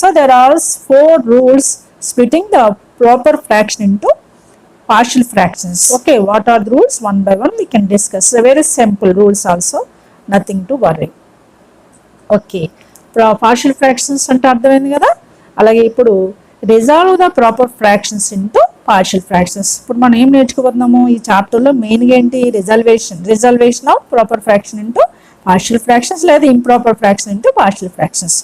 S1: So there are 4 rules splitting the proper fraction into partial fractions. Okay, what are the rules? One by one we can discuss. Very simple rules also, nothing to worry. Okay, partial fractions అంటే అర్థమైంది కదా. అలాగే ఇప్పుడు resolve the proper fractions into partial fractions. ఇప్పుడు మనం ఏం నేర్చుకోబోతున్నాము ఈ చాప్టర్లో మెయిన్గా ఏంటి resolution of proper fraction into partial fractions లేదా improper fraction into partial fractions.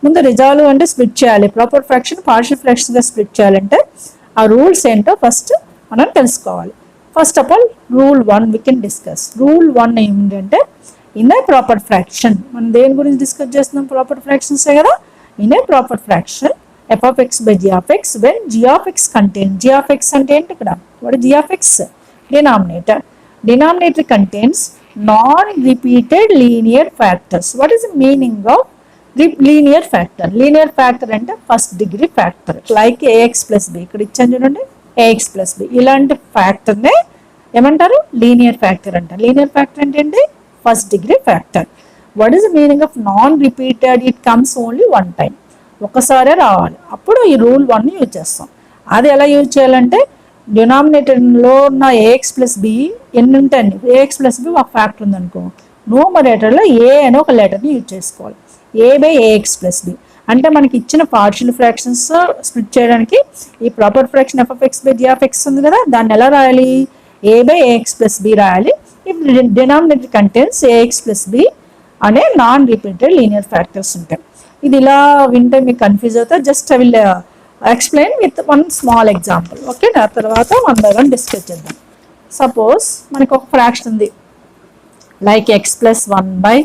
S1: ముందు రిజాల్వ్ అంటే స్ప్లిట్ చేయాలి, ప్రాపర్ ఫ్రాక్షన్ పార్షియల్ ఫ్రాక్షన్గా స్ప్లిట్ చేయాలంటే ఆ రూల్స్ ఏంటో ఫస్ట్ మనం తెలుసుకోవాలి. First of all rule 1 we can discuss. Rule 1 ఏంటంటే ఇన్ ఏ ప్రాపర్ ఫ్రాక్షన్, మనం దేని గురించి డిస్కస్ చేస్తున్నాం ప్రాపర్ ఫ్రాక్షన్సే కదా. In a proper fraction f of x by g of x when g of x contains, g of x అంటే ఏంటి ఇక్కడ what is g of x? denominator contains non-repeated linear factors. What is the meaning of linear factor? Linear factor అంటే first degree factor like ax plus b, ఇక్కడ ఇచ్చాను చూడండి ax plus b, ఇలాంటి ఫ్యాక్టర్నే ఏమంటారు linear factor అంటారు. Linear factor అంటే ఏంటి first degree factor. What is the meaning of non repeated? It comes only one time, ఒకసారే రావాలి, అప్పుడు ఈ రూల్ 1 యూజ్ చేస్తాం. అది ఎలా యూజ్ చేయాలంటే డినామినేటర్లో ఉన్న ఏఎక్స్ ప్లస్ బి ఎన్ని ఉంటాయండి, ఏఎక్స్ ప్లస్ బి ఒక ఫ్యాక్టర్ ఉందనుకో, న్యూమరేటర్లో ఏ అనే ఒక లెటర్ని యూజ్ చేసుకోవాలి, a by a x plus b. అంటే మనకి ఇచ్చిన పార్షియల్ ఫ్రాక్షన్స్ స్ప్లిట్ చేయడానికి ఈ proper fraction f of x by g of x ఉంది కదా, దాన్ని ఎలా రాయాలి, a by a x plus b రాయాలి. If denominator contains a x plus b అనే నాన్ రిపీటెడ్ లీనియర్ ఫ్యాక్టర్స్ ఉంటాయి. ఇది ఇలా వింటే మీకు కన్ఫ్యూజ్ అవుతారు. Just I will explain with one small example. Okay, ఆ తర్వాత 1 by 1 డిస్కస్ చేద్దాం. సపోజ్ మనకు ఒక ఫ్రాక్షన్ ఉంది like X plus 1 by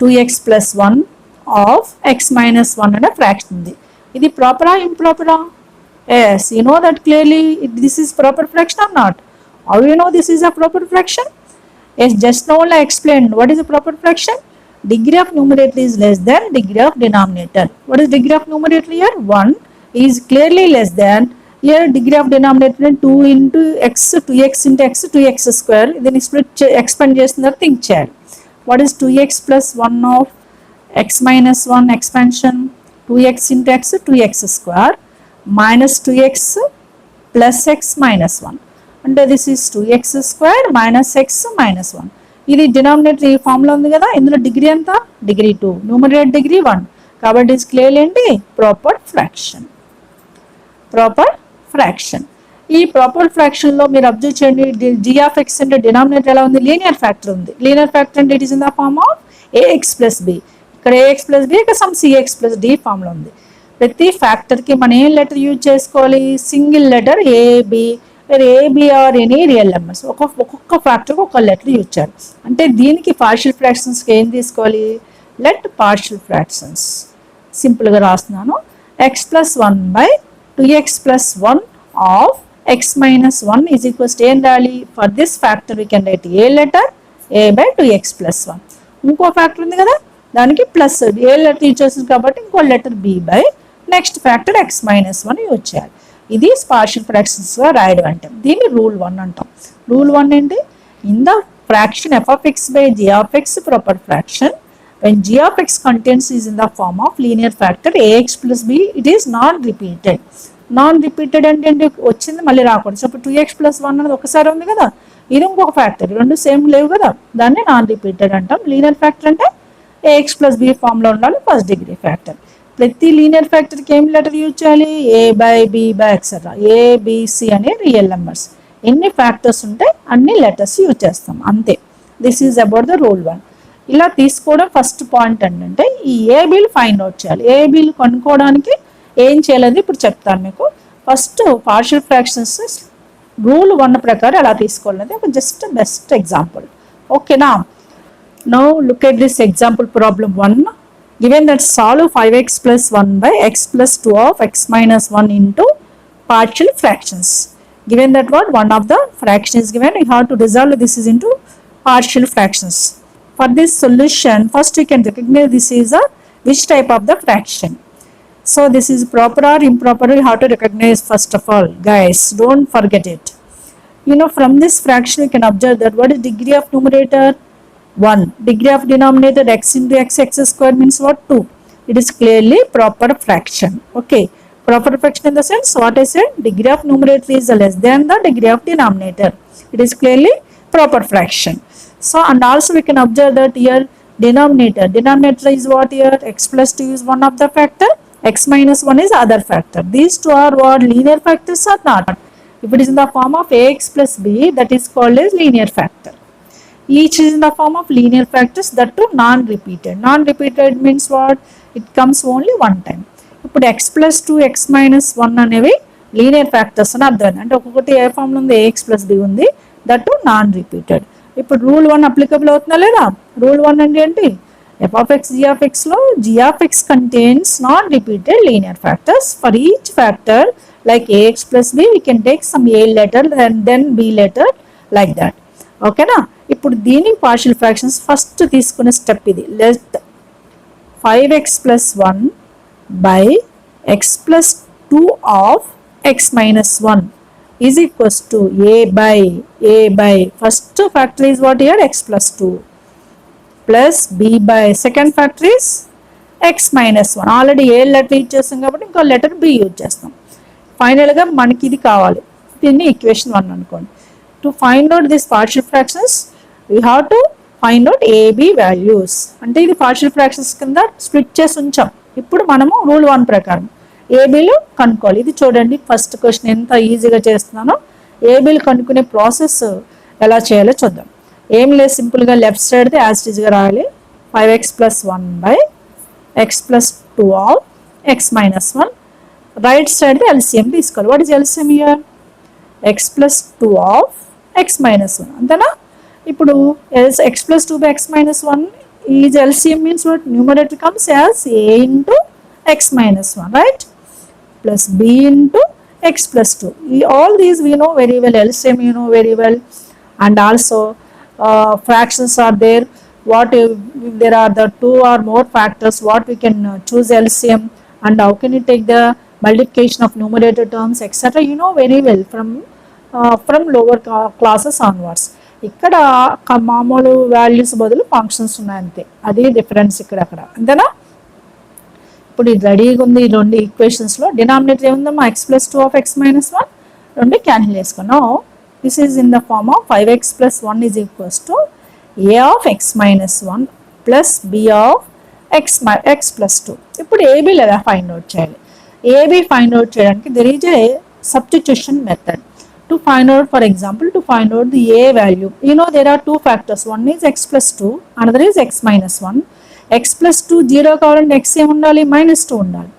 S1: 2x plus 1 of x minus 1 అనే ఫ్రాక్షన్ ఉంది. ఇది ప్రాపరా ఇంప్రాపరా? Yes, you know that clearly this is proper fraction or not? How do you know this is a proper fraction? Yes, just now I explained what is a proper fraction. Degree of numerator is less than degree of denominator. What is degree of numerator here? 1 is clearly less than. Here degree of denominator 2 into x, 2x into x, 2x square. Then split expand చేస్తున్నారు think చేయాలి. What is 2x plus 1 of x minus 1 expansion? 2x into x, 2x square minus 2x plus x minus 1. And this is 2x square minus x minus 1. ఇది denominator ఈ formula ఉంది కదా, ఇందులో degree ఎంత, degree 2, numerator degree 1, కాబట్టి it's clearly ఏంటి proper fraction. Proper fraction. ఈ proper fraction లో మీరు అబ్జర్వ్ చేయండి, జీ ఆఫ్ ఎక్స్ అంటే డినామినేటర్ ఎలా ఉంది, లీనియర్ ఫ్యాక్టర్ ఉంది. లీనియర్ ఫ్యాక్టర్ అంటే it is in the form of a x plus b, ఇక్కడ ఏఎక్స్ ప్లస్ బి, ఇక్కడ some c x plus d formula ఉంది. ప్రతి ఫ్యాక్టర్కి మనం ఏం లెటర్ యూజ్ చేసుకోవాలి, single letter a b, a b or any real numbers, ఒక్కొక్క ఫ్యాక్టర్కి ఒక లెటర్ యూజ్ చేయాలి. అంటే దీనికి పార్షియల్ ఫ్రాక్షన్స్కి ఏం తీసుకోవాలి, లెట్ పార్షియల్ ఫ్రాక్షన్స్. సింపుల్గా రాస్తున్నాను, X plus 1 by 2x plus 1 of x minus 1 is equals to ఏం రాయాలి? For this factor we can write a letter a by 2x plus 1. ఇంకో ఫ్యాక్టర్ ఉంది కదా, దానికి ప్లస్ ఏ లెటర్ యూజ్ చేస్తుంది కాబట్టి ఇంకో letter b by next factor x minus 1 use చేయాలి. ఇది పార్షియల్ ఫ్రాక్షన్స్గా రాయడం అంటే దీన్ని రూల్ 1 అంటాం. రూల్ 1 ఏంటి? In the fraction f of x by g of x proper fraction when g of x contains is in the form of linear factor ax plus b, it is non repeated. Non repeated అంటే వచ్చింది మళ్ళీ రాకూడదు. So ఇప్పుడు 2x plus 1 అనేది ఒకసారి ఉంది కదా, ఇది ఇంకొక ఫ్యాక్టర్, రెండు సేమ్ లేవు కదా, దాన్ని నాన్ రిపీటెడ్ అంటాం. లీనియర్ ఫ్యాక్టర్ అంటే ax plus b ఫామ్లో ఉండాలి, ఫస్ట్ డిగ్రీ ఫ్యాక్టర్. ప్రతి లీనియర్ ఫ్యాక్టర్కి ఏం లెటర్ యూజ్ చేయాలి? a by b by etcetera. abc అనే రియల్ నెంబర్స్, ఎన్ని ఫ్యాక్టర్స్ ఉంటే అన్ని లెటర్స్ యూజ్ చేస్తాం అంతే. This is about the rule 1. ఇలా తీసుకోవడం ఫస్ట్ పాయింట్ ఏంటంటే ఈ ఏబీలు ఫైండ్ అవుట్ చేయాలి. ఏబీలు కనుక్కోవడానికి ఏం చేయాలి ఇప్పుడు చెప్తాను మీకు. ఫస్ట్ పార్షియల్ ఫ్రాక్షన్స్ రూల్ 1 ప్రకారం ఎలా తీసుకోవాలనేది ఒక జస్ట్ బెస్ట్ ఎగ్జాంపుల్. ఓకేనా? Now look at this example problem 1. Given that solve 5x plus 1 by x plus 2 of x minus 1 into partial fractions. Given that what one of the fraction is given, you have to resolve this is into partial fractions. For this solution, first you can recognize this is a which type of the fraction. So this is proper or improper, you have to recognize first of all, guys, don't forget it. You know, from this fraction you can observe that what is degree of numerator? 1. Degree of denominator x into x square means what? 2. It is clearly proper fraction. Okay, proper fraction in the sense what I said, degree of numerator is less than the degree of denominator. It is clearly proper fraction. So and also we can observe that here denominator is what here? X plus 2 is one of the factor, x minus 1 is other factor. These two are what? Linear factors or not? If it is in the form of ax plus b, that is called as linear factor. Each is in the form of linear factors, that too non-repeated. Non-repeated means what? It comes only one time. ఇప్పుడు x plus 2 x minus 1 అనేవి linear factors అని అర్థం. అంటే ఒక్కొక్కటి ఏ ఫామ్లో ఉంది? ax plus b ఉంది, that to non repeated. ఇప్పుడు రూల్ 1 అప్లికబుల్ అవుతుందా లేదా? రూల్ 1 అంటే ఏంటి? f of x g of x లో g of x contains non repeated linear factors. For each factor like ax plus b, we can take some a letter and then b letter like that. ఓకేనా? ఇప్పుడు దీని partial fractions first తీసుకునే step ఇది. Let 5x plus 1 by x plus 2 of x minus 1 is equals to a by first factor is what here? X plus 2 plus b by second factor is x minus 1. Already A letter use చేస్తాం కాబట్టి ఇంకో letter b use చేస్తాం. ఫైనల్గా మనకి ఇది కావాలి, దీన్ని equation 1 అనుకోండి. To find out this partial fractions we have to find out AB values. అంటే ఇది పార్షియల్ ఫ్రాక్షన్స్ కింద స్ప్లిట్ చేసి ఉంచాం. ఇప్పుడు మనము రూల్ 1 ప్రకారం ఏబీలు కనుక్కోవాలి. ఇది చూడండి, ఫస్ట్ క్వశ్చన్ ఎంత ఈజీగా చేస్తున్నానో. ఏబీలు కనుక్కునే ప్రాసెస్ ఎలా చేయాలో చూద్దాం. ఏం లేదు, సింపుల్గా లెఫ్ట్ సైడ్ది యాజ్ ఈజ్గా రాయాలి. 5x plus 1 by x plus 2 of x minus 1. Right సైడ్ది ఎల్సిఎం తీసుకోవాలి. What is LCM here? x plus 2 of x minus 1. అంతేనా? ఇప్పుడు x plus 2 by x minus 1 is LCM means what? Numerator comes as a into x minus 1, right? Plus b into x plus 2. All these we know very well. LCM you know very well. And also fractions are there. What if there are the 2 or more factors, what we can choose LCM, and how can you take the multiplication of numerator terms, etc. You know very well from lower classes onwards. ఇక్కడ మామూలు values బదులు functions ఉన్నాయి అంతే, అది difference ఇక్కడ అక్కడ, అంతేనా? ఇప్పుడు ఇది రెడీగా ఉంది. ఈ రెండు ఈక్వేషన్స్లో డినామినేటర్ ఏముందమ్మా? x plus 2 of x minus 1. రెండు క్యాన్సిల్ చేసుకున్నాం. This is in the form of 5x plus 1 is equals to a of x minus 1 plus b of x plus 2. ఇప్పుడు ఏబీ లేదా ఫైండ్ అవుట్ చేయాలి. ఏబీ ఫైండ్ అవుట్ చేయడానికి there is a substitution method. To find out, for example, to find out the a value, you know there are two factors. One is x plus 2, another is x minus 1. x plus 2 0 కావాలంటే x ఏం ఉండాలి? minus 2 ఉండాలి.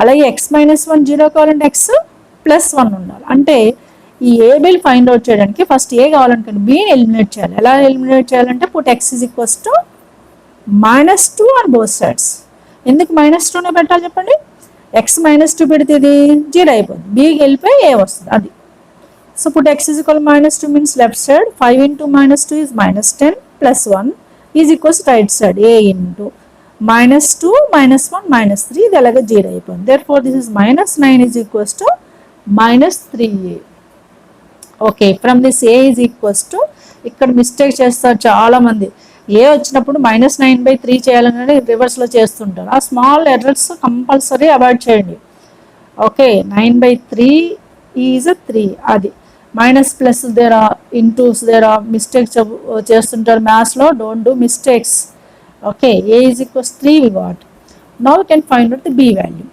S1: అలాగే x minus 1 0 కావాలంటే x plus 1 ఉండాలి. అంటే ఈ a bill find out చేయడానికి ఫస్ట్ ఏ కావాలనుకోండి, బీని ఎలిమినేట్ చేయాలి. ఎలా ఎలిమినేట్ చేయాలంటే put x is equals to -2 on both sides. ఎందుకు -2నే పెట్టాలి చెప్పండి? x -2 పెడితే ఇది 0 అయిపోతుంది, bకి వెళ్ళిపోయి a వస్తుంది అది. So put x is equal -2 means left side 5 into -2 is -10 plus 1 is equals right side a into -2 -1 -3 ఇది అలాగే 0 అయిపోయింది. therefore this is -9 is equals to -3a. Okay, from this a is equals to, ఇక్కడ mistake చేస్తారు చాలామంది, a వచ్చినప్పుడు -9/3 చేయాలని రివర్స్లో చేస్తుంటారు. ఆ స్మాల్ ఎర్రర్స్ కంపల్సరీ అవాయిడ్ చేయండి. ఓకే, 9/3 ఈజ్ 3, అది minus plus there are intos there are mistakes చేస్తుంటారు మ్యాథ్స్లో. Don't do mistakes. Okay, a is equals 3 we got. Now you can find out the b value.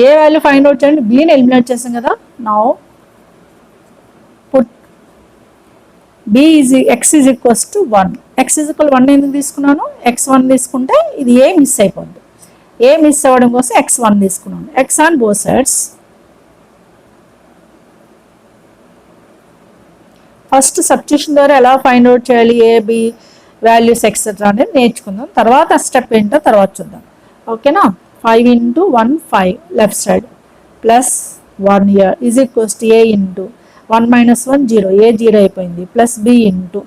S1: A value find out చేయండి, బీని eliminate చేసాం కదా. Now put b is x is equals to 1. x is equal 1 ఎందుకు తీసుకున్నాను, x1 తీసుకుంటే ఇది a miss అయిపోద్ది. a miss అవ్వడం కోసం x1 తీసుకున్నాను. x on both sides. First substitution ద్వారా ఎలా ఫైండ్ అవుట్ చేయాలి ఏ బి వాల్యూస్ ఎక్సెట్రా అనేది నేర్చుకుందాం. తర్వాత స్టెప్ ఏంటో తర్వాత చూద్దాం. ఓకేనా. 5 into 1 5 left side plus 1 year is equals to a into 1 - 1 0, ఏ 0 అయిపోయింది, ప్లస్ బి ఇంటూ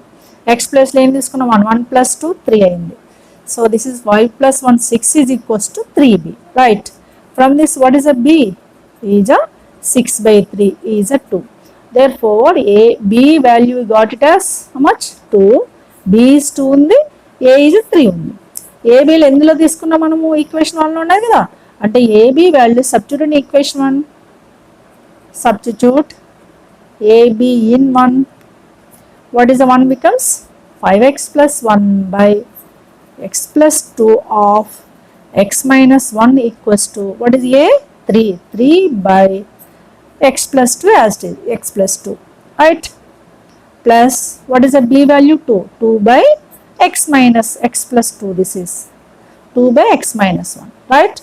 S1: ఎక్స్ ప్లస్లో ఏం తీసుకున్నాం 1 1 + 2 3 అయింది. So this is 5 + 1 6 is equals to 3b. Right, from this what is a b is a 6/3 is a 2. therefore a b value got it as how much 2, b is 2 ఉంది, a is 3 ఉంది. ఏబీలు ఎందులో తీసుకున్నాం మనము, equation 1లో ఉన్నాయి కదా, అంటే AB value substitute in equation 1, substitute ab in 1. what is the 1 becomes 5x plus 1 by x plus 2 of x minus 1 equals to what is a 3 by x plus 2 as it is x plus 2, right, plus what is the b value 2 by x minus x plus 2, this is 2 by x minus 1, right.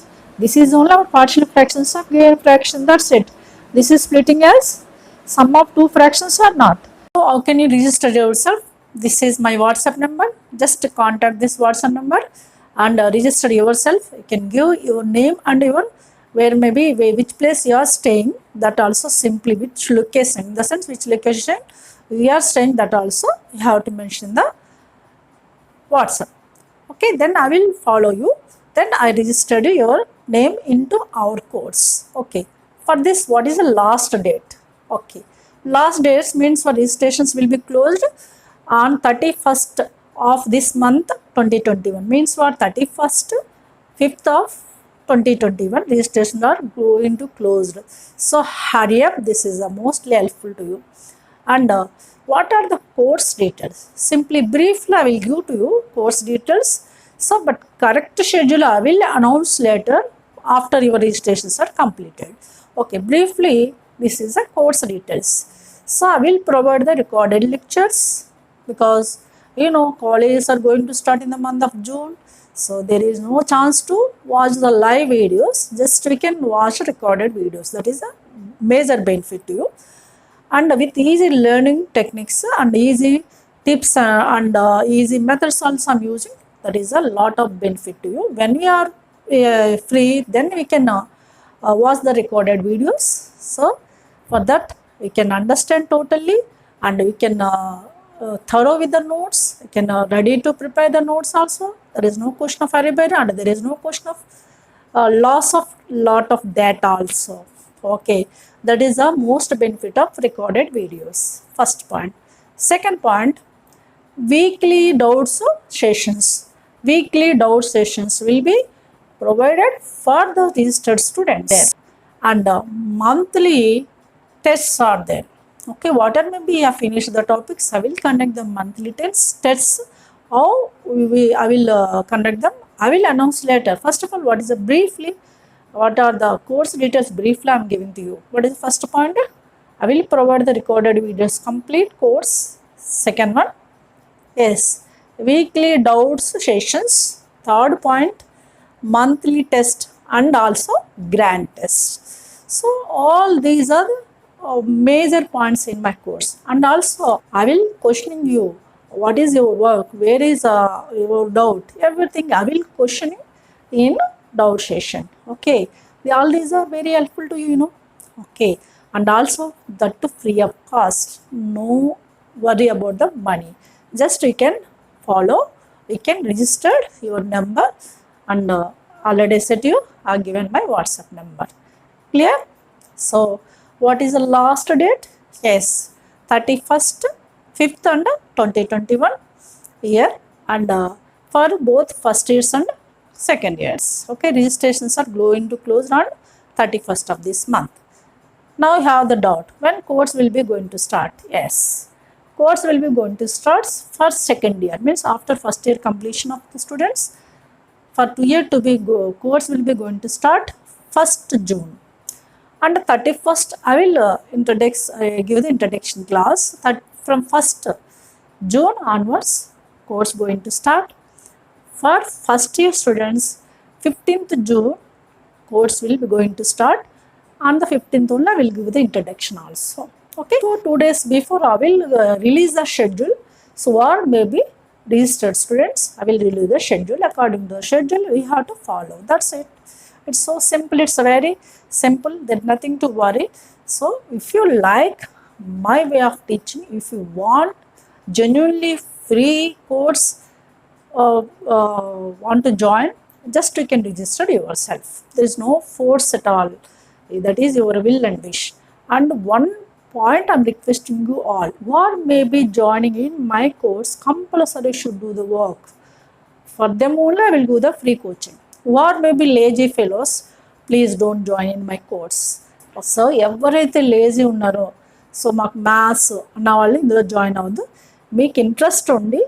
S1: This is only our partial fractions of given fraction, that's it. This is splitting as sum of two fractions or not. So how can you register yourself? This is my WhatsApp number. Just contact this WhatsApp number and register yourself. You can give your name and your where maybe which place you are staying, that also simply which location, in the sense which location we are staying, that also you have to mention the WhatsApp. Okay, then I will follow you. Then I registered your name into our course. Okay, for this what is the last date? Okay, last dates means for registrations will be closed on 31st of this month 2021, means for 31st 5th of 2021 registrations are going to closed. So hurry up, this is the mostly helpful to you. And what are the course details? Simply briefly I will give to you course details. So but correct schedule I will announce later after your registrations are completed. Okay, briefly this is the course details. So I will provide the recorded lectures because you know colleges are going to start in the month of June. So there is no chance to watch the live videos, just we can watch recorded videos. That is a major benefit to you. And with easy learning techniques and easy tips and easy methods also I'm using, that is a lot of benefit to you. When we are free, then we can watch the recorded videos. So for that we can understand totally and we can thorough with the notes. You can ready to prepare the notes also. There is no question of error and there is no question of loss of lot of data also. Okay, that is the most benefit of recorded videos. First point. Second point, weekly doubts sessions. Weekly doubt sessions will be provided for the registered students there, and monthly tests are there. Okay, whatever may be I finish the topics, I will conduct the monthly tests. How I will conduct them, I will announce later. First of all, what is the briefly, what are the course details briefly I am giving to you. What is the first point? I will provide the recorded videos, complete course. Second one, yes, weekly doubts sessions. Third point, monthly test and also grand test. So all these are major points in my course. And also I will questioning you, what is your work, where is your doubt, everything I will questioning in doubt session. Okay, All these are very helpful to you, you know. Okay, and also that to free of cost. No worry about the money. Just you can follow. You can register your number, and already said you are given my WhatsApp number. Clear? So, what is the last date? Yes, 31st, 5th and 2021 year, and for both first years and second years. Okay, registrations are going to close on 31st of this month. Now you have the doubt, when course will be going to start? Yes, course will be going to start for second year, means after first year completion of the students. For 2 year to be course will be going to start 1st June. And 31st, I will give the introduction class that from 1st June onwards, course going to start. For first year students, 15th June, course will be going to start. On the 15th only, I will give the introduction also. Okay, so 2 days before, I will release the schedule. So, or maybe registered students, I will release the schedule. According to the schedule, we have to follow. That's it. It's so simple. It's very simple. There's nothing to worry. So, if you like my way of teaching, if you want genuinely free course, want to join, just you can register yourself. There is no force at all. That is your will and wish. And one point I'm requesting you all, who are maybe joining in my course, compulsory should do the work. For them only I will do the free coaching. Who are maybe lazy fellows, please don't join in my course. So ఎవరైతే lazy ఉన్నారో, so మాకు maths అన్న వాళ్ళు ఇందులో join అవ్వద్దు. మీకు interest ఉండి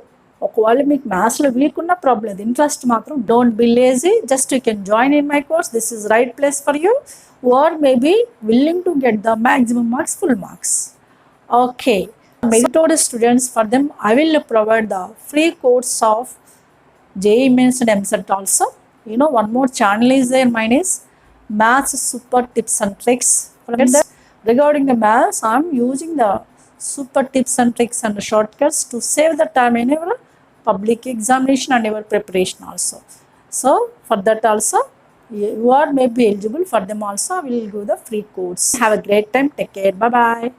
S1: ఒకవేళ మీకు మ్యాథ్స్లో వీక్ ఉన్న ప్రాబ్లం లేదు, ఇంట్రెస్ట్ మాత్రం don't be lazy, just you can join in my course. This is right place for you. Or maybe willing to get the maximum marks, full marks. Okay, merited students, for them I will provide the free course of JEE Mains and MCET also. You know, one more channel is there, mine is Maths Super Tips and Tricks. Friends, regarding the maths, I am using the super tips and tricks and shortcuts to save the time in your public examination and your preparation also. So for that also, you are maybe eligible. For them also, I will give the free course. Have a great time. Take care. Bye bye.